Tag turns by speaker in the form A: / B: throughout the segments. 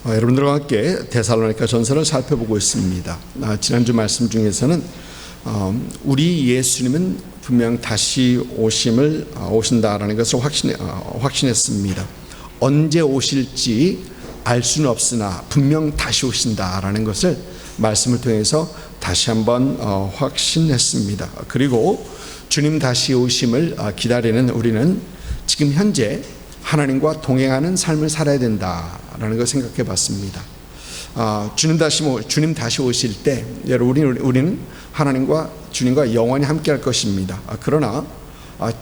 A: 여러분들과 함께 데살로니가 전서를 살펴보고 있습니다. 지난주 말씀 중에서는 우리 예수님은 분명 다시 오신다라는 것을 확신했습니다. 언제 오실지 알 수는 없으나 분명 다시 오신다라는 것을 말씀을 통해서 다시 한번 확신했습니다. 그리고 주님 다시 오심을 기다리는 우리는 지금 현재 하나님과 동행하는 삶을 살아야 된다라는 걸 생각해 봤습니다. 주님 다시 오실 때 우리는 하나님과 주님과 영원히 함께 할 것입니다. 그러나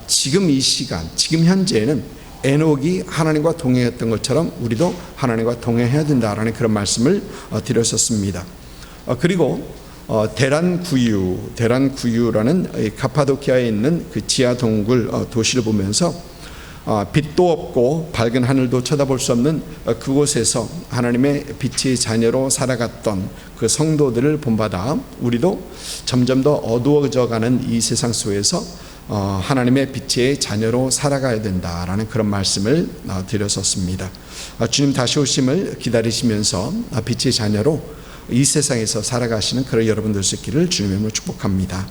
A: 지금 이 시간, 지금 현재는 에녹이 하나님과 동행했던 것처럼 우리도 하나님과 동행해야 된다라는 그런 말씀을 드렸었습니다. 그리고 데란구유라는 카파도키아에 있는 그 지하 동굴 도시를 보면서 빛도 없고 밝은 하늘도 쳐다볼 수 없는 그곳에서 하나님의 빛의 자녀로 살아갔던 그 성도들을 본받아 우리도 점점 더 어두워져가는 이 세상 속에서 하나님의 빛의 자녀로 살아가야 된다라는 그런 말씀을 드렸었습니다. 주님 다시 오심을 기다리시면서 빛의 자녀로 이 세상에서 살아가시는 그런 여러분들 수 있기를 주님의 이름으로 축복합니다.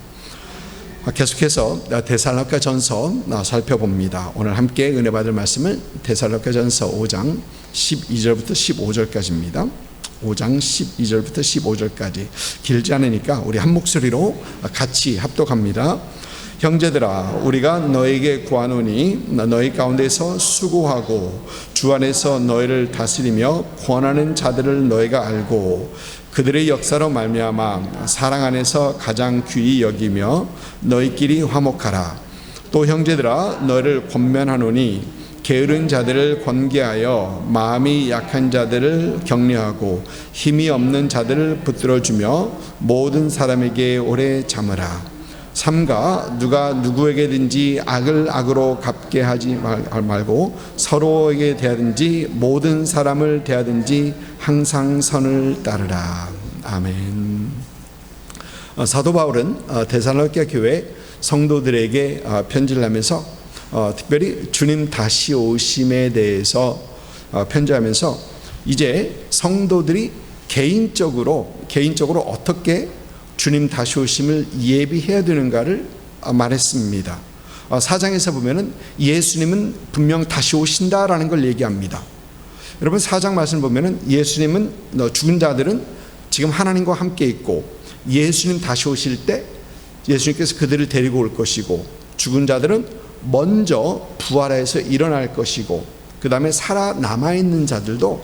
A: 계속해서 데살로니가 전서 살펴봅니다. 오늘 함께 은혜 받을 말씀을 데살로니가 전서 5장 12절부터 15절까지입니다. 5장 12절부터 15절까지 길지 않으니까 우리 한 목소리로 같이 합독합니다. 형제들아, 우리가 너에게 구하노니 너희 가운데서 수고하고 주 안에서 너희를 다스리며 권하는 자들을 너희가 알고 그들의 역사로 말미암아 사랑 안에서 가장 귀히 여기며 너희끼리 화목하라. 또 형제들아, 너희를 권면하노니 게으른 자들을 권계하여 마음이 약한 자들을 격려하고 힘이 없는 자들을 붙들어주며 모든 사람에게 오래 참으라. 삼가 누가 누구에게든지 악을 악으로 갚게 하지 말고 서로에게 대하든지 모든 사람을 대하든지 항상 선을 따르라. 아멘. 사도 바울은 데살로니가 교회 성도들에게 편지를 하면서 특별히 주님 다시 오심에 대해서 편지하면서 이제 성도들이 개인적으로 어떻게 주님 다시 오심을 예비해야 되는가를 말했습니다. 4장에서 보면은 예수님은 분명 다시 오신다라는 걸 얘기합니다. 여러분 4장 말씀 보면은 예수님은 죽은 자들은 지금 하나님과 함께 있고 예수님 다시 오실 때 예수님께서 그들을 데리고 올 것이고 죽은 자들은 먼저 부활해서 일어날 것이고 그 다음에 살아남아 있는 자들도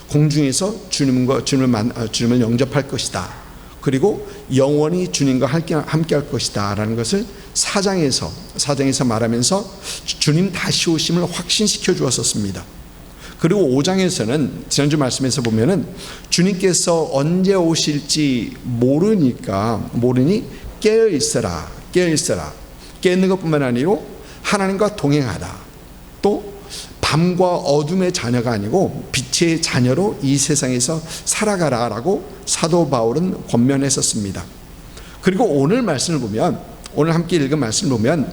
A: 공중에서 주님을 영접할 것이다. 그리고 영원히 주님과 함께 할 것이다 라는 것을 4장에서 말하면서 주님 다시 오심을 확신시켜 주었습니다. 그리고 5장에서는 지난주 말씀에서 보면은 주님께서 언제 오실지 모르니 깨어 있어라. 깨있는 것뿐만 아니고 하나님과 동행하라. 또 밤과 어둠의 자녀가 아니고 빛의 자녀로 이 세상에서 살아가라라고 사도 바울은 권면했었습니다. 그리고 오늘 말씀을 보면, 오늘 함께 읽은 말씀을 보면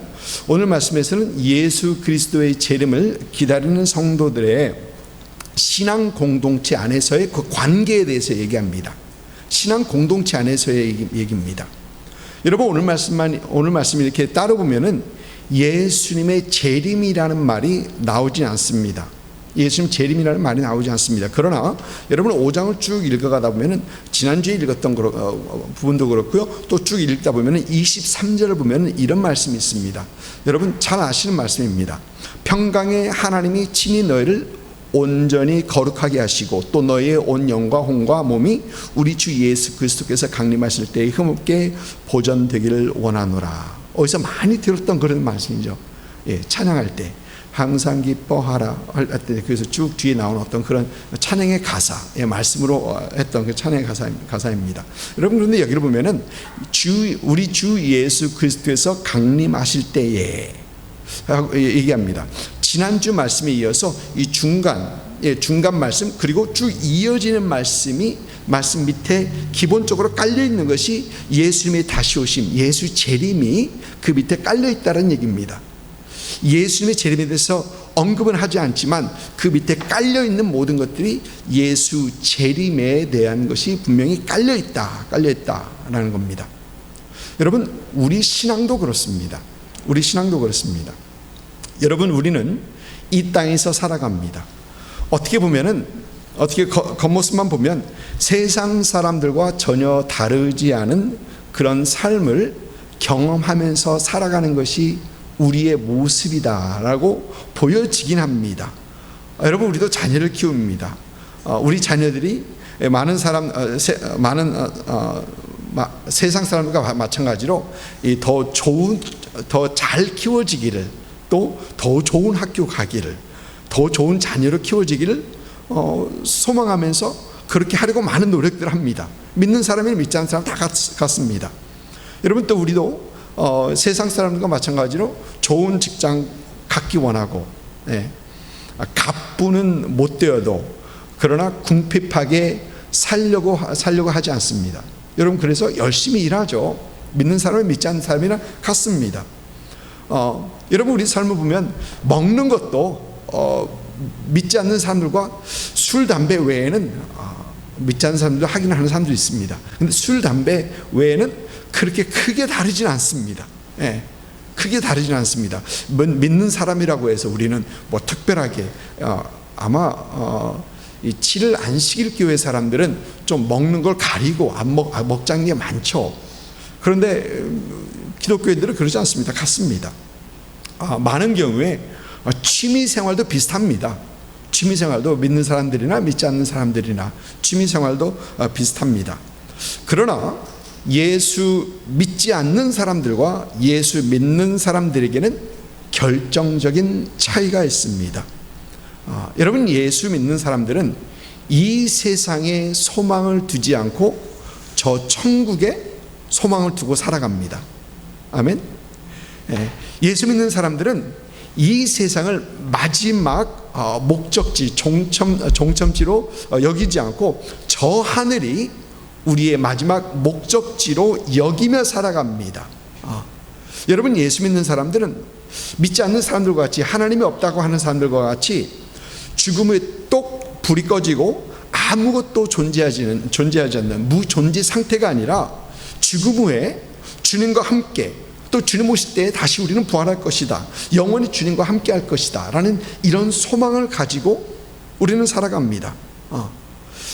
A: 오늘 말씀에서는 예수 그리스도의 재림을 기다리는 성도들의 신앙 공동체 안에서의 그 관계에 대해서 얘기합니다. 신앙 공동체 안에서의 얘기입니다. 여러분 오늘 말씀 이렇게 따라보면은 예수님의 재림이라는 말이 나오지 않습니다. 예수님 재림이라는 말이 나오지 않습니다. 그러나 여러분 5장을 쭉 읽어가다 보면은 지난주에 읽었던 부분도 그렇고요. 또 쭉 읽다 보면은 23절을 보면은 이런 말씀이 있습니다. 여러분 잘 아시는 말씀입니다. 평강의 하나님이 친히 너희를 온전히 거룩하게 하시고 또 너희의 온 영과 혼과 몸이 우리 주 예수 그리스도께서 강림하실 때에 흠없게 보존되기를 원하노라. 어디서 많이 들었던 그런 말씀이죠. 찬양할 때 항상 기뻐하라 할 때 그래서 쭉 뒤에 나오는 어떤 그런 찬양의 가사, 말씀으로 했던 그 찬양의 가사입니다. 여러분 그런데 여기를 보면은 우리 주 예수 그리스도에서 강림하실 때에 얘기합니다. 지난주 말씀에 이어서 이 중간 말씀 그리고 쭉 이어지는 말씀 밑에 기본적으로 깔려 있는 것이 예수님의 다시 오심, 예수 재림이 그 밑에 깔려 있다는 얘기입니다. 예수님의 재림에 대해서 언급은 하지 않지만 그 밑에 깔려있는 모든 것들이 예수 재림에 대한 것이 분명히 깔려있다라는 겁니다. 여러분, 우리 신앙도 그렇습니다. 우리 신앙도 그렇습니다. 여러분, 우리는 이 땅에서 살아갑니다. 어떻게 겉모습만 보면 세상 사람들과 전혀 다르지 않은 그런 삶을 경험하면서 살아가는 것이 우리의 모습이다라고 보여지긴 합니다. 여러분, 우리도 자녀를 키웁니다. 우리 자녀들이 세상 사람들과 마찬가지로 더 잘 키워지기를, 또 더 좋은 학교 가기를, 더 좋은 자녀로 키워지기를 소망하면서 그렇게 하려고 많은 노력들을 합니다. 믿는 사람이 믿지 않는 사람 다 같습니다. 여러분, 또 우리도 세상 사람들과 마찬가지로 좋은 직장 갖기 원하고, 갑부는 못 되어도 그러나 궁핍하게 살려고 하지 않습니다. 여러분, 그래서 열심히 일하죠. 믿는 사람이 믿지 않는 사람이랑 같습니다. 여러분, 우리 삶을 보면 먹는 것도 믿지 않는 사람들과 술, 담배 외에는 믿지 않는 사람들도 하긴 하는 사람도 있습니다. 근데 술, 담배 외에는 그렇게 크게 다르진 않습니다. 크게 다르진 않습니다. 믿는 사람이라고 해서 우리는 뭐 특별하게 아마 이 7일 안식일 교회 사람들은 좀 먹는 걸 가리고 안 먹자는 게 많죠. 그런데 기독교인들은 그러지 않습니다. 같습니다. 많은 경우에 취미 생활도 비슷합니다. 취미 생활도 믿는 사람들이나 믿지 않는 사람들이나 취미 생활도 비슷합니다. 그러나 예수 믿지 않는 사람들과 예수 믿는 사람들에게는 결정적인 차이가 있습니다. 여러분, 예수 믿는 사람들은 이 세상에 소망을 두지 않고 저 천국에 소망을 두고 살아갑니다. 아멘. 예수 믿는 사람들은 이 세상을 마지막 목적지, 종점지로 여기지 않고 저 하늘이 우리의 마지막 목적지로 여기며 살아갑니다. 여러분, 예수 믿는 사람들은 믿지 않는 사람들과 같이, 하나님이 없다고 하는 사람들과 같이 죽음 후에 똑 불이 꺼지고 아무것도 존재하지 않는 무존재 상태가 아니라 죽음 후에 주님과 함께, 또 주님 오실 때 다시 우리는 부활할 것이다, 영원히 주님과 함께 할 것이다 라는 이런 소망을 가지고 우리는 살아갑니다.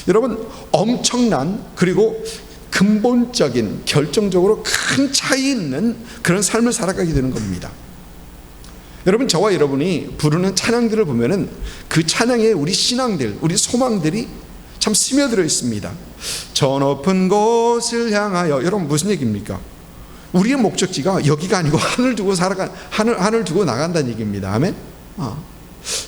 A: 여러분, 엄청난, 그리고 근본적인, 결정적으로 큰 차이 있는 그런 삶을 살아가게 되는 겁니다. 여러분, 저와 여러분이 부르는 찬양들을 보면은 그 찬양에 우리 신앙들, 우리 소망들이 참 스며들어 있습니다. 저 높은 곳을 향하여. 여러분, 무슨 얘기입니까? 우리의 목적지가 여기가 아니고 하늘 두고 나간다는 얘기입니다. 아멘.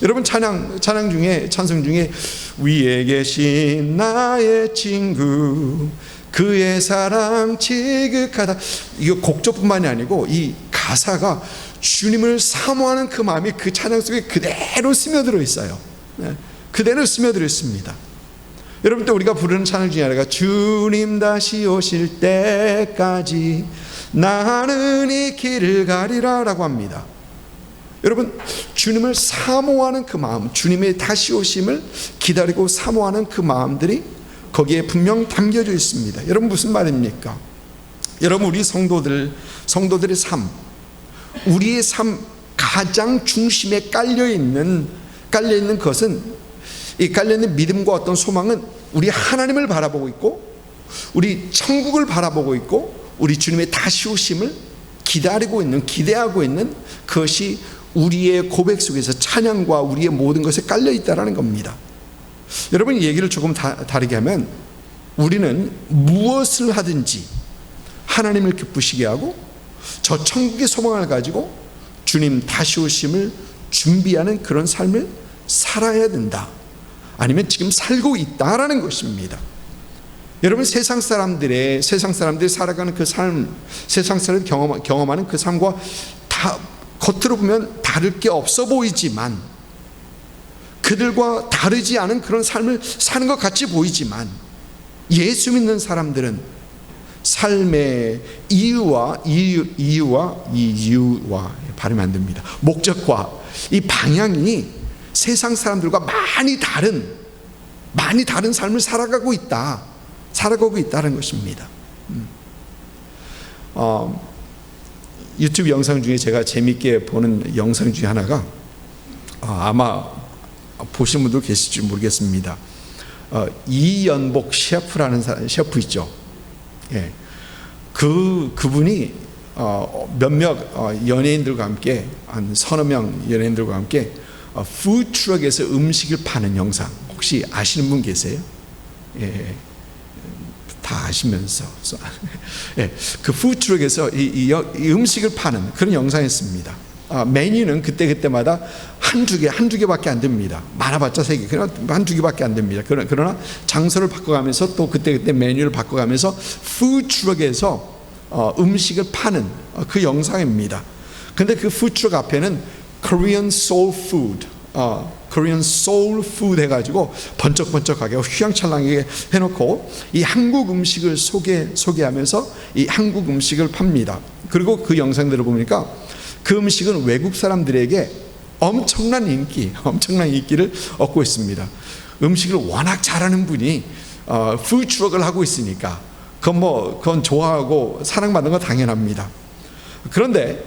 A: 여러분, 찬양 중에, 찬송 중에 위에 계신 나의 친구, 그의 사랑 지극하다, 이거 곡조뿐만이 아니고 이 가사가 주님을 사모하는 그 마음이 그 찬양 속에 그대로 스며들어 있어요. 그대로 스며들어 있습니다. 여러분, 또 우리가 부르는 찬양 중에 하나가 주님 다시 오실 때까지 나는 이 길을 가리라 라고 합니다. 여러분, 주님을 사모하는 그 마음, 주님의 다시 오심을 기다리고 사모하는 그 마음들이 거기에 분명 담겨져 있습니다. 여러분, 무슨 말입니까? 여러분, 우리 성도들의 삶, 우리의 삶 가장 중심에 깔려있는 것은, 이 깔려있는 믿음과 어떤 소망은 우리 하나님을 바라보고 있고, 우리 천국을 바라보고 있고, 우리 주님의 다시 오심을 기대하고 있는 그것이 우리의 고백 속에서 찬양과 우리의 모든 것에 깔려 있다는 겁니다. 여러분, 이 얘기를 조금 다르게 하면, 우리는 무엇을 하든지 하나님을 기쁘시게 하고 저 천국의 소망을 가지고 주님 다시 오심을 준비하는 그런 삶을 살아야 된다, 아니면 지금 살고 있다라는 것입니다. 여러분, 세상 사람들이 살아가는 그 삶, 세상 사람들이 경험하는 그 삶과 다 겉으로 보면 다를 게 없어 보이지만, 그들과 다르지 않은 그런 삶을 사는 것 같이 보이지만, 예수 믿는 사람들은 삶의 이유와 발음이 안 됩니다. 목적과 이 방향이 세상 사람들과 많이 다른 삶을 살아가고 있다는 것입니다. 유튜브 영상 중에 제가 재밌게 보는 영상 중에 하나가 아마 보신 분도 계실지 모르겠습니다. 이연복 셰프라는 셰프 있죠. 예. 그분이 몇몇 연예인들과 함께 한 서너 명 연예인들과 함께 푸드트럭에서 음식을 파는 영상 혹시 아시는 분 계세요? 예. 다 아시면서 예. 그 푸드트럭에서 이 음식을 파는 그런 영상이었습니다. 메뉴는 그때마다 한두 개밖에 안 됩니다. 많아봤자 3개, 그러나 한두 개밖에 안 됩니다. 그러나 장소를 바꿔가면서 또 그때 메뉴를 바꿔가면서 푸드트럭에서 음식을 파는 그 영상입니다. 근데 그 푸드트럭 앞에는 Korean Soul Food, Korean Soul Food 해가지고 번쩍번쩍하게 휘황찬란하게 해놓고 이 한국 음식을 소개하면서 이 한국 음식을 팝니다. 그리고 그 영상들을 보니까 그 음식은 외국 사람들에게 엄청난 인기를 얻고 있습니다. 음식을 워낙 잘하는 분이 푸드트럭을 하고 있으니까 그건 좋아하고 사랑받는 건 당연합니다. 그런데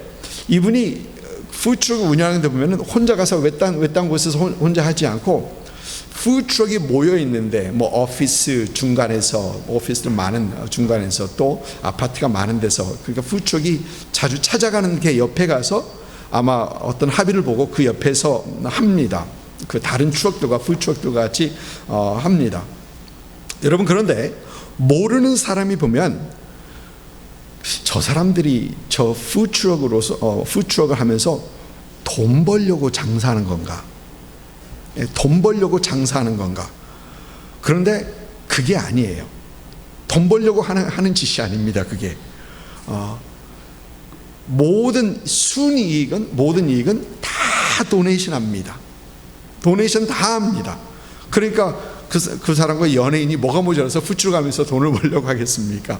A: 이분이 푸드트럭을 운영하는 데 보면 혼자 가서 외딴 곳에서 혼자 하지 않고 푸드트럭이 모여 있는데 오피스들 많은 중간에서 또 아파트가 많은 데서 그러니까 푸드트럭이 자주 찾아가는 게 옆에 가서 아마 어떤 합의를 보고 그 옆에서 합니다. 그 다른 트럭들과 푸드트럭들과 같이 합니다. 여러분, 그런데 모르는 사람이 보면 저 사람들이 저 푸드트럭을 하면서 돈 벌려고 장사하는 건가? 돈 벌려고 장사하는 건가? 그런데 그게 아니에요. 돈 벌려고 하는 짓이 아닙니다. 그게 모든 이익은 다 도네이션합니다. 도네이션 다 합니다. 그러니까 그 사람과 연예인이 뭐가 모자라서 푸드트럭 하면서 돈을 벌려고 하겠습니까?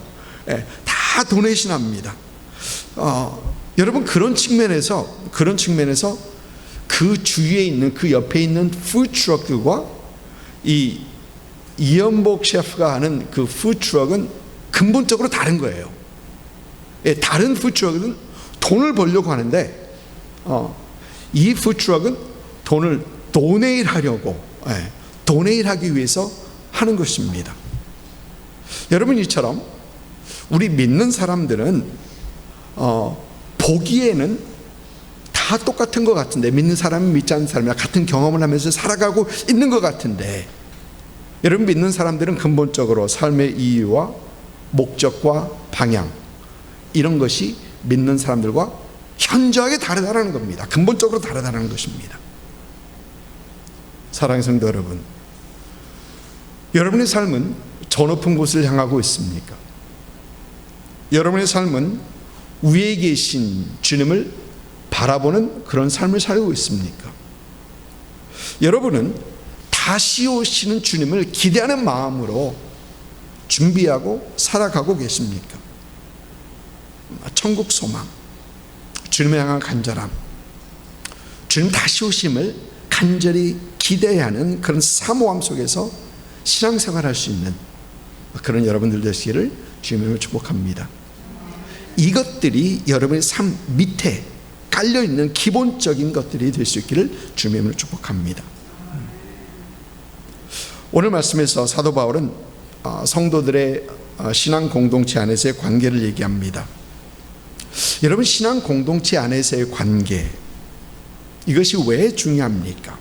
A: 다 도네이션합니다. 여러분, 그런 측면에서 그 주위에 있는 그 옆에 있는 푸드트럭들과 이 이연복 셰프가 하는 그 푸드트럭은 근본적으로 다른 거예요. 다른 푸드트럭은 돈을 벌려고 하는데 이 푸드트럭은 돈을 도네이트하기 위해서 하는 것입니다. 여러분, 이처럼 우리 믿는 사람들은 보기에는 다 똑같은 것 같은데, 믿는 사람이 믿지 않는 사람이랑 같은 경험을 하면서 살아가고 있는 것 같은데, 여러분, 믿는 사람들은 근본적으로 삶의 이유와 목적과 방향, 이런 것이 믿는 사람들과 현저하게 다르다는 겁니다. 근본적으로 다르다는 것입니다. 사랑하는 성도 여러분, 여러분의 삶은 저 높은 곳을 향하고 있습니까? 여러분의 삶은 위에 계신 주님을 바라보는 그런 삶을 살고 있습니까? 여러분은 다시 오시는 주님을 기대하는 마음으로 준비하고 살아가고 계십니까? 천국 소망, 주님을 향한 간절함, 주님 다시 오심을 간절히 기대해야 하는 그런 사모함 속에서 신앙생활할 수 있는 그런 여러분들 되시기를 주님으로 축복합니다. 이것들이 여러분의 삶 밑에 깔려있는 기본적인 것들이 될 수 있기를 주님으로 축복합니다. 오늘 말씀에서 사도 바울은 성도들의 신앙 공동체 안에서의 관계를 얘기합니다. 여러분, 신앙 공동체 안에서의 관계, 이것이 왜 중요합니까?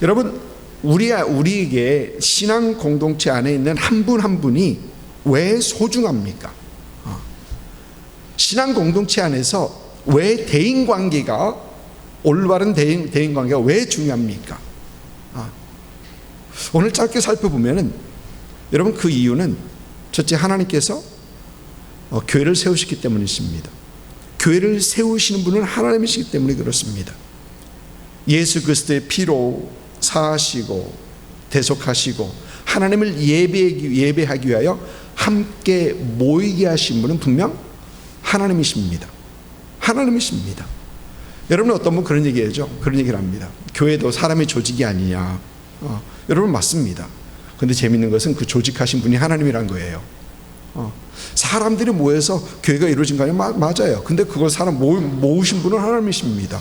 A: 여러분, 우리에게 신앙 공동체 안에 있는 한 분 한 분이 왜 소중합니까? 신앙 공동체 안에서 왜 대인관계가, 올바른 대인관계가 왜 중요합니까? 오늘 짧게 살펴보면 여러분, 그 이유는 첫째, 하나님께서 교회를 세우셨기 때문이십니다. 교회를 세우시는 분은 하나님이시기 때문에 그렇습니다. 예수 그리스도의 피로 사하시고 대속하시고 하나님을 예배하기 위하여 함께 모이게 하신 분은 분명 하나님이십니다. 하나님이십니다. 여러분, 어떤 분 그런 얘기하죠. 그런 얘기를 합니다. 교회도 사람의 조직이 아니냐. 여러분, 맞습니다. 근데 재밌는 것은 그 조직하신 분이 하나님이란 거예요. 사람들이 모여서 교회가 이루어진 거 아니에요? 맞아요. 근데 그걸 사람 모으신 분은 하나님이십니다.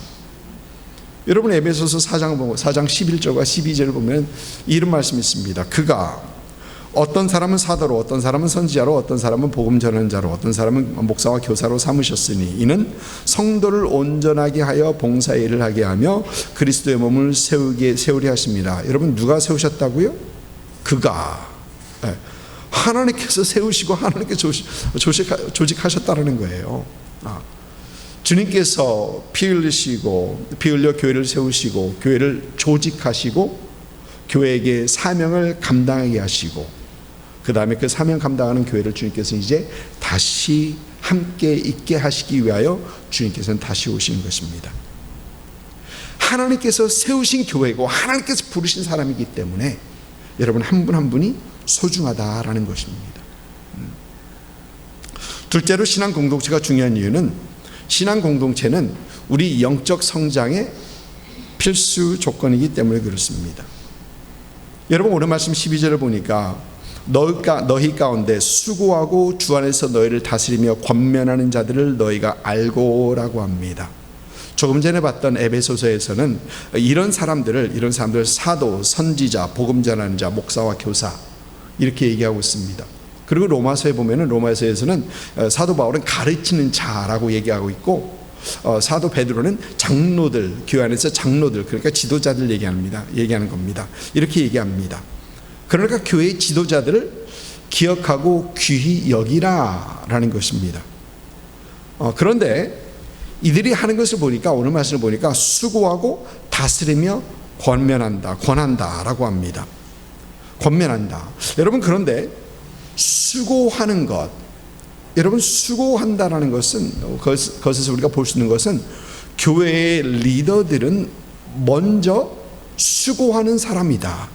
A: 여러분, 에베소서 4장 11절과 12절을 보면 이런 말씀이 있습니다. 그가 어떤 사람은 사도로, 어떤 사람은 선지자로, 어떤 사람은 복음 전하는 자로, 어떤 사람은 목사와 교사로 삼으셨으니 이는 성도를 온전하게 하여 봉사일을 하게 하며 그리스도의 몸을 세우게 하십니다. 여러분, 누가 세우셨다고요? 그가. 하나님께서 세우시고 하나님께서 조직하셨다는 거예요. 주님께서 피 흘려 교회를 세우시고 교회를 조직하시고 교회에게 사명을 감당하게 하시고 그 다음에 그 사명 감당하는 교회를 주님께서 이제 다시 함께 있게 하시기 위하여 주님께서는 다시 오시는 것입니다. 하나님께서 세우신 교회고 하나님께서 부르신 사람이기 때문에 여러분, 한 분 한 분이 소중하다라는 것입니다. 둘째로, 신앙 공동체가 중요한 이유는 신앙 공동체는 우리 영적 성장의 필수 조건이기 때문에 그렇습니다. 여러분, 오늘 말씀 12절을 보니까 너희 가운데 수고하고 주 안에서 너희를 다스리며 권면하는 자들을 너희가 알고라고 합니다. 조금 전에 봤던 에베소서에서는 이런 사람들을 사도, 선지자, 복음 전하는 자, 목사와 교사 이렇게 얘기하고 있습니다. 그리고 로마서에 보면은 로마서에서는 사도 바울은 가르치는 자라고 얘기하고 있고 사도 베드로는 장로들, 교회 안에서 장로들, 그러니까 지도자들 얘기하는 겁니다. 이렇게 얘기합니다. 그러니까 교회의 지도자들을 기억하고 귀히 여기라라는 것입니다. 그런데 이들이 하는 것을 보니까, 오늘 말씀을 보니까 수고하고 다스리며 권한다라고 합니다. 권면한다. 여러분, 그런데 수고하는 것, 여러분, 수고한다라는 것은, 그것에서 우리가 볼 수 있는 것은 교회의 리더들은 먼저 수고하는 사람이다.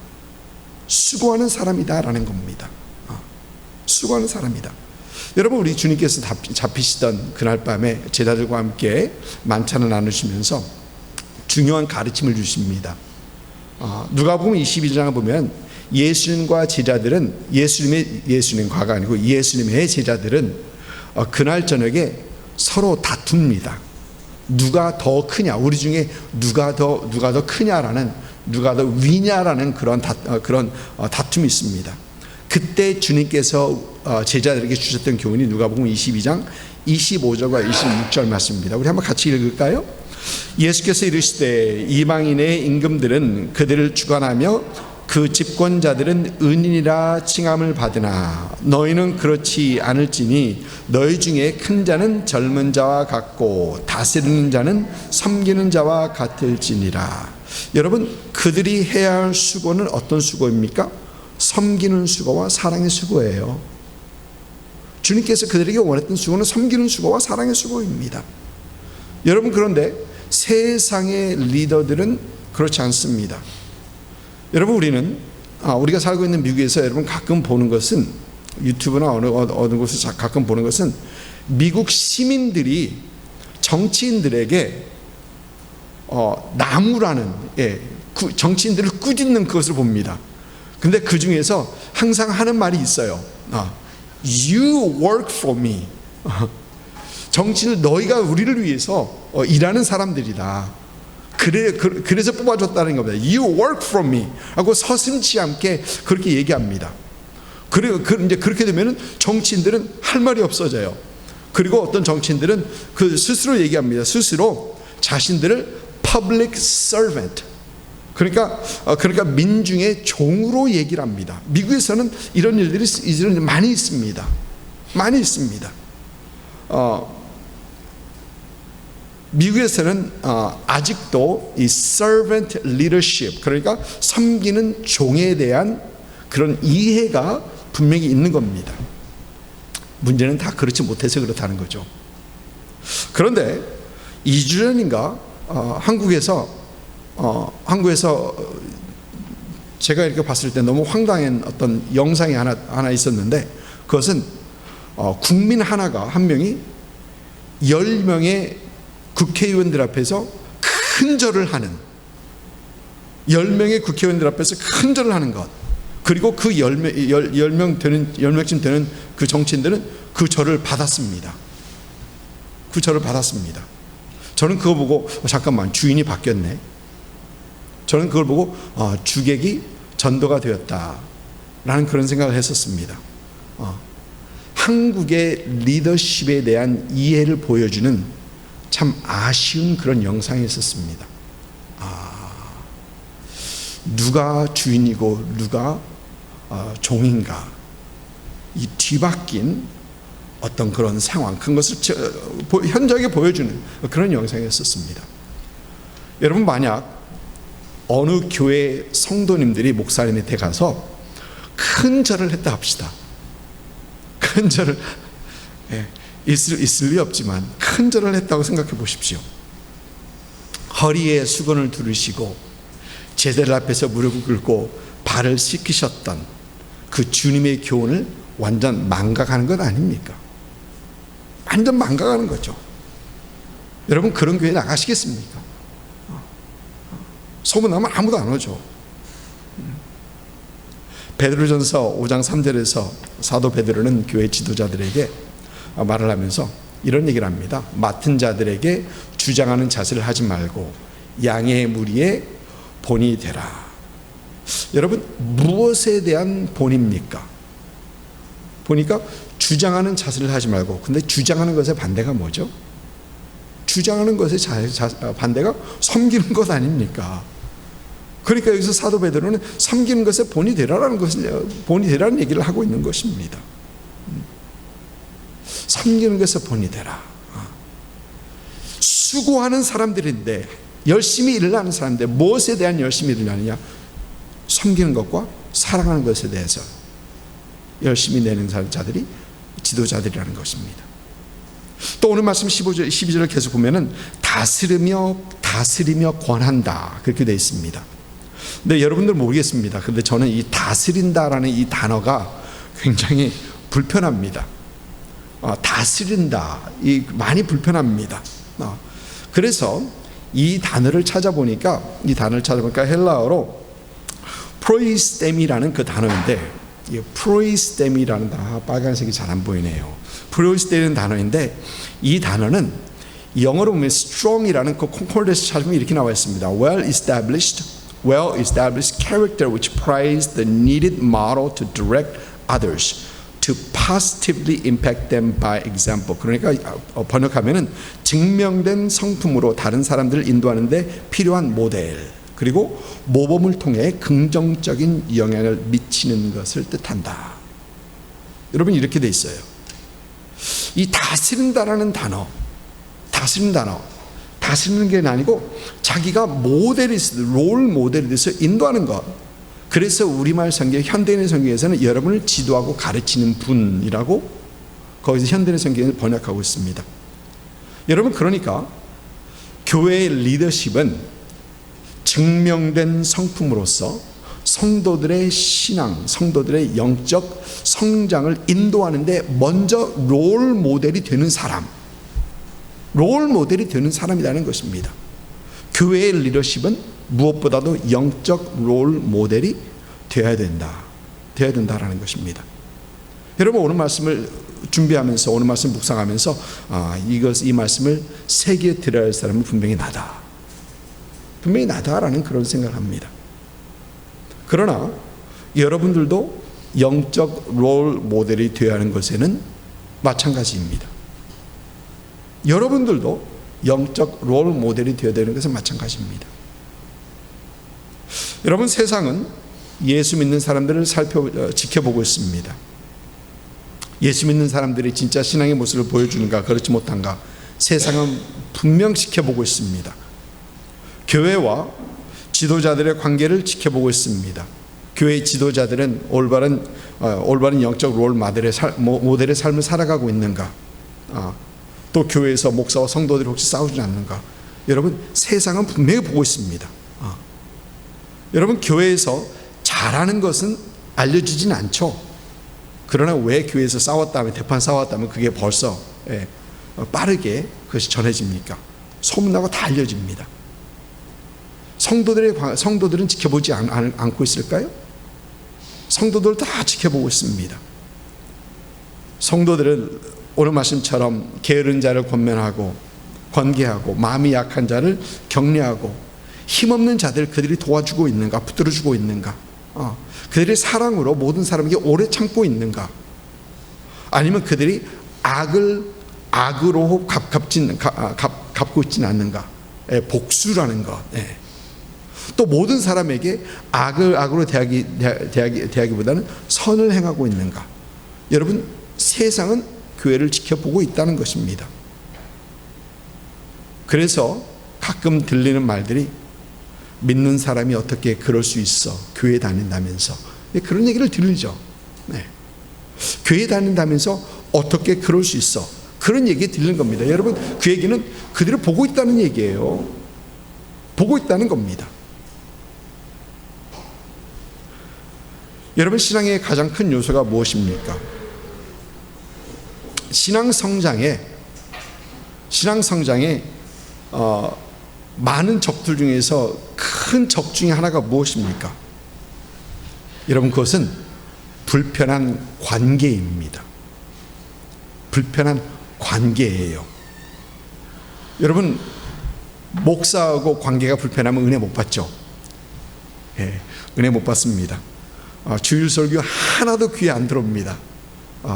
A: 수고하는 사람이다라는 겁니다. 수고하는 사람이다. 여러분, 우리 주님께서 잡히시던 그날 밤에 제자들과 함께 만찬을 나누시면서 중요한 가르침을 주십니다. 누가복음 22장을 보면 예수님과 제자들은 예수님과가 아니고 예수님의 제자들은 그날 저녁에 서로 다툽니다. 누가 더 크냐, 우리 중에 누가 더 크냐라는, 누가 더 위냐라는 그런 다툼이 있습니다. 그때 주님께서 제자들에게 주셨던 교훈이 누가복음 22장 25절과 26절 말씀입니다. 우리 한번 같이 읽을까요? 예수께서 이르시되 이방인의 임금들은 그들을 주관하며 그 집권자들은 은인이라 칭함을 받으나 너희는 그렇지 않을지니 너희 중에 큰 자는 젊은 자와 같고 다스리는 자는 섬기는 자와 같을지니라. 여러분, 그들이 해야 할 수고는 어떤 수고입니까? 섬기는 수고와 사랑의 수고예요. 주님께서 그들에게 원했던 수고는 섬기는 수고와 사랑의 수고입니다. 여러분, 그런데 세상의 리더들은 그렇지 않습니다. 여러분, 우리가 살고 있는 미국에서 여러분 가끔 보는 것은, 유튜브나 어느 곳에서 가끔 보는 것은 미국 시민들이 정치인들에게 나무라는, 정치인들을 꾸짖는 그것을 봅니다. 근데 그 중에서 항상 하는 말이 있어요. You work for me. 정치는 너희가 우리를 위해서 일하는 사람들이다. 그래서 뽑아줬다는 겁니다. You work for me 하고 서슴지 않게 그렇게 얘기합니다. 그리고 이제 그렇게 되면 정치인들은 할 말이 없어져요. 그리고 어떤 정치인들은 그 스스로 얘기합니다. 스스로 자신들을 public servant, 그러니까 민중의 종으로 얘기를 합니다. 미국에서는 이런 일들이 많이 있습니다. 많이 있습니다. 미국에서는 아직도 이 servant leadership, 그러니까 섬기는 종에 대한 그런 이해가 분명히 있는 겁니다. 문제는 다 그렇지 못해서 그렇다는 거죠. 그런데 2주 전인가 한국에서 제가 이렇게 봤을 때 너무 황당한 어떤 영상이 하나 있었는데, 그것은 국민 하나가 한 명이 10명의 국회의원들 앞에서 큰 절을 하는 10명의 국회의원들 앞에서 큰 절을 하는 것, 그리고 그 10명쯤 되는 그 정치인들은 그 절을 받았습니다. 그 절을 받았습니다. 저는 그거 보고 잠깐만, 주인이 바뀌었네. 저는 그걸 보고 주객이 전도가 되었다라는 그런 생각을 했었습니다. 한국의 리더십에 대한 이해를 보여주는 참 아쉬운 그런 영상이 있었습니다. 누가 주인이고 누가 종인가, 이 뒤바뀐 어떤 그런 상황, 그것을 현저하게 보여주는 그런 영상이었습니다. 여러분, 만약 어느 교회 성도님들이 목사님 밑에 가서 큰 절을 했다 합시다. 큰 절을, 있을 리 없지만 큰 절을 했다고 생각해 보십시오. 허리에 수건을 두르시고 제자들 앞에서 무릎을 꿇고 발을 씻기셨던 그 주님의 교훈을 완전 망각하는 것 아닙니까? 완전 망각하는 거죠. 여러분, 그런 교회 나가시겠습니까? 소문나면 아무도 안 오죠. 베드로전서 5장 3절에서 사도 베드로는 교회 지도자들에게 말을 하면서 이런 얘기를 합니다. 맡은 자들에게 주장하는 자세를 하지 말고 양의 무리의 본이 되라. 여러분, 무엇에 대한 본입니까? 보니까 주장하는 자세를 하지 말고, 근데 주장하는 것의 반대가 뭐죠? 주장하는 것의 반대가 섬기는 것 아닙니까? 그러니까 여기서 사도 베드로는 섬기는 것에 본이 되라는 얘기를 하고 있는 것입니다. 섬기는 것에 본이 되라. 수고하는 사람들인데, 열심히 일을 하는 사람인데 무엇에 대한 열심히 일을 하느냐? 섬기는 것과 사랑하는 것에 대해서 열심히 내는 자들이 지도자들이라는 것입니다. 또 오늘 말씀 15절, 12절을 계속 보면은 다스리며 권한다, 그렇게 되어 있습니다. 근데 여러분들 모르겠습니다. 근데 저는 이 다스린다라는 이 단어가 굉장히 불편합니다. 다스린다, 많이 불편합니다. 그래서 이 단어를 찾아보니까 헬라어로 프로이스템이라는 그 단어인데, 이 프로이스템이라는 단어, 빨간색이 잘 안 보이네요. 프로이스템이라는 단어인데, 이 단어는 영어로 보면 strong이라는 그 콘콜드에서 찾으면 이렇게 나와 있습니다. well established character which provides the needed model to direct others to positively impact them by example. 그러니까 번역하면은 증명된 성품으로 다른 사람들을 인도하는데 필요한 모델, 그리고 모범을 통해 긍정적인 영향을 미치는 것을 뜻한다. 여러분, 이렇게 돼 있어요. 이 다스린다라는 단어, 다스리는 게 아니고 자기가 롤 모델이 돼서 인도하는 것. 그래서 우리말 성경, 현대인의 성경에서는 여러분을 지도하고 가르치는 분이라고 거기서 현대인의 성경을 번역하고 있습니다. 여러분, 그러니까 교회의 리더십은 증명된 성품으로서 성도들의 신앙, 성도들의 영적 성장을 인도하는데 먼저 롤 모델이 되는 사람이라는 것입니다. 교회의 리더십은 무엇보다도 영적 롤 모델이 되어야 된다라는 것입니다. 여러분, 오늘 말씀을 준비하면서, 오늘 말씀 묵상하면서 이 말씀을 새기에 들어야 할 사람은 분명히 나다라는 그런 생각을 합니다. 그러나 여러분들도 영적 롤 모델이 되어야 하는 것에는 마찬가지입니다. 여러분들도 영적 롤 모델이 되어야 되는 것은 마찬가지입니다. 여러분, 세상은 예수 믿는 사람들을 지켜보고 있습니다. 예수 믿는 사람들이 진짜 신앙의 모습을 보여주는가, 그렇지 못한가, 세상은 분명 지켜보고 있습니다. 교회와 지도자들의 관계를 지켜보고 있습니다. 교회 지도자들은 올바른 영적 롤 모델의 삶을 살아가고 있는가, 또 교회에서 목사와 성도들이 혹시 싸우지 않는가. 여러분, 세상은 분명히 보고 있습니다. 여러분, 교회에서 잘하는 것은 알려지진 않죠. 그러나 왜 교회에서 싸웠다면, 대판 싸웠다면 그게 벌써 빠르게 그것이 전해집니까? 소문나고 다 알려집니다. 성도들은 지켜보지 않고 있을까요? 성도들 다 지켜보고 있습니다. 성도들은 오늘 말씀처럼 게으른 자를 권면하고 권계하고 마음이 약한 자를 격려하고 힘없는 자들 그들이 도와주고 있는가, 붙들어주고 있는가, 그들이 사랑으로 모든 사람에게 오래 참고 있는가, 아니면 그들이 악으로 갚고 있지는 않는가, 복수라는 것. 또 모든 사람에게 악으로 대하기보다는 선을 행하고 있는가. 여러분, 세상은 교회를 지켜보고 있다는 것입니다. 그래서 가끔 들리는 말들이 믿는 사람이 어떻게 그럴 수 있어, 교회 다닌다면서. 그런 얘기를 들리죠. 교회 다닌다면서 어떻게 그럴 수 있어, 그런 얘기 들리는 겁니다. 여러분, 그 얘기는 그들을 보고 있다는 얘기예요. 보고 있다는 겁니다. 여러분, 신앙의 가장 큰 요소가 무엇입니까? 신앙 성장에 많은 적들 중에서 큰 적 중에 하나가 무엇입니까? 여러분, 그것은 불편한 관계입니다. 불편한 관계예요. 여러분, 목사하고 관계가 불편하면 은혜 못 받죠? 은혜 못 받습니다. 주일 설교 하나도 귀에 안 들어옵니다.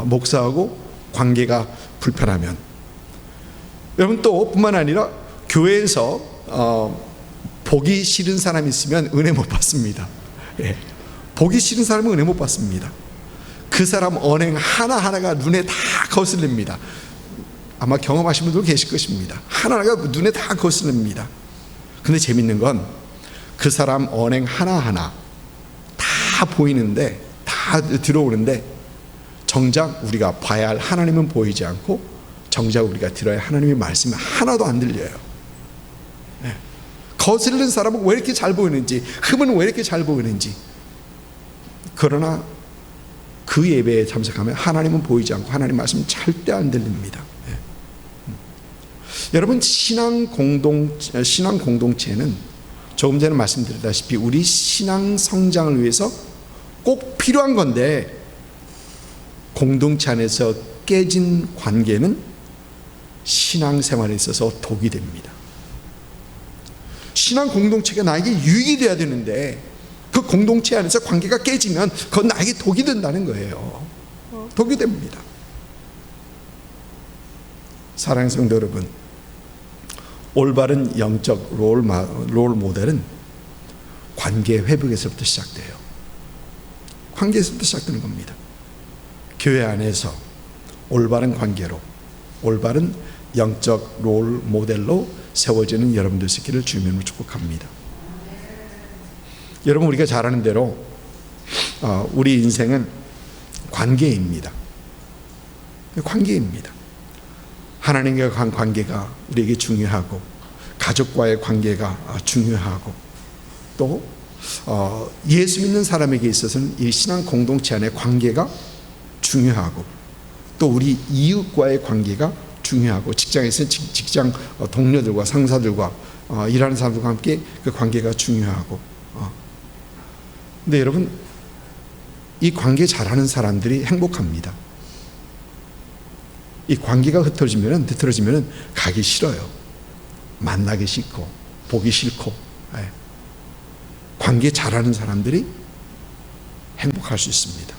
A: 목사하고 관계가 불편하면. 여러분, 또 뿐만 아니라 교회에서 보기 싫은 사람이 있으면 은혜 못 받습니다. 보기 싫은 사람은 은혜 못 받습니다. 그 사람 언행 하나하나가 눈에 다 거슬립니다. 아마 경험하신 분들 계실 것입니다. 하나하나가 눈에 다 거슬립니다. 근데 재밌는 건 그 사람 언행 하나하나 다 보이는데, 다 들어오는데 정작 우리가 봐야 할 하나님은 보이지 않고 정작 우리가 들어야 할 하나님의 말씀이 하나도 안 들려요. 거슬리는 사람은 왜 이렇게 잘 보이는지, 흠은 왜 이렇게 잘 보이는지. 그러나 그 예배에 참석하면 하나님은 보이지 않고 하나님 말씀은 절대 안 들립니다. 여러분, 신앙 공동체는 조금 전에 말씀드렸다시피 우리 신앙 성장을 위해서 꼭 필요한 건데, 공동체 안에서 깨진 관계는 신앙생활에 있어서 독이 됩니다. 신앙 공동체가 나에게 유익이 되어야 되는데 그 공동체 안에서 관계가 깨지면 그건 나에게 독이 된다는 거예요. 독이 됩니다. 사랑하는 성도 여러분, 올바른 영적 롤 모델은 관계 회복에서부터 시작돼요. 관계에서부터 시작되는 겁니다. 교회 안에서 올바른 관계로, 올바른 영적 롤 모델로 세워지는 여러분들 있기를 주님으로 축복합니다. 여러분, 우리가 잘 아는 대로 우리 인생은 관계입니다. 관계입니다. 하나님과의 관계가 우리에게 중요하고, 가족과의 관계가 중요하고, 또 예수 믿는 사람에게 있어서는 이 신앙 공동체 안의 관계가 중요하고, 또 우리 이웃과의 관계가 중요하고, 직장에서는 직장 동료들과 상사들과 일하는 사람들과 함께 그 관계가 중요하고. 근데 여러분, 이 관계 잘하는 사람들이 행복합니다. 이 관계가 흐트러지면 가기 싫어요. 만나기 싫고 보기 싫고. 관계 잘하는 사람들이 행복할 수 있습니다.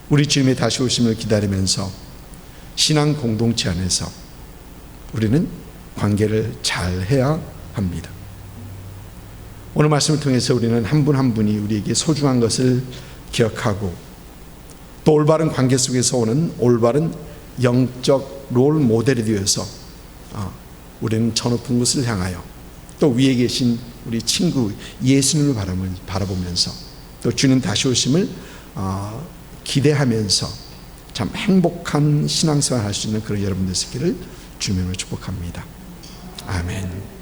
A: 우리 주님의 다시 오심을 기다리면서 신앙 공동체 안에서 우리는 관계를 잘 해야 합니다. 오늘 말씀을 통해서 우리는 한 분 한 분이 우리에게 소중한 것을 기억하고, 또 올바른 관계 속에서 오는 올바른 영적 롤 모델이 되어서 우리는 저 높은 곳을 향하여, 또 위에 계신 우리 친구 예수님을 바라보면서, 또 주님 다시 오심을 기대하면서 참 행복한 신앙생활 할 수 있는 그런 여러분들 있기를 주님으로 축복합니다. 아멘.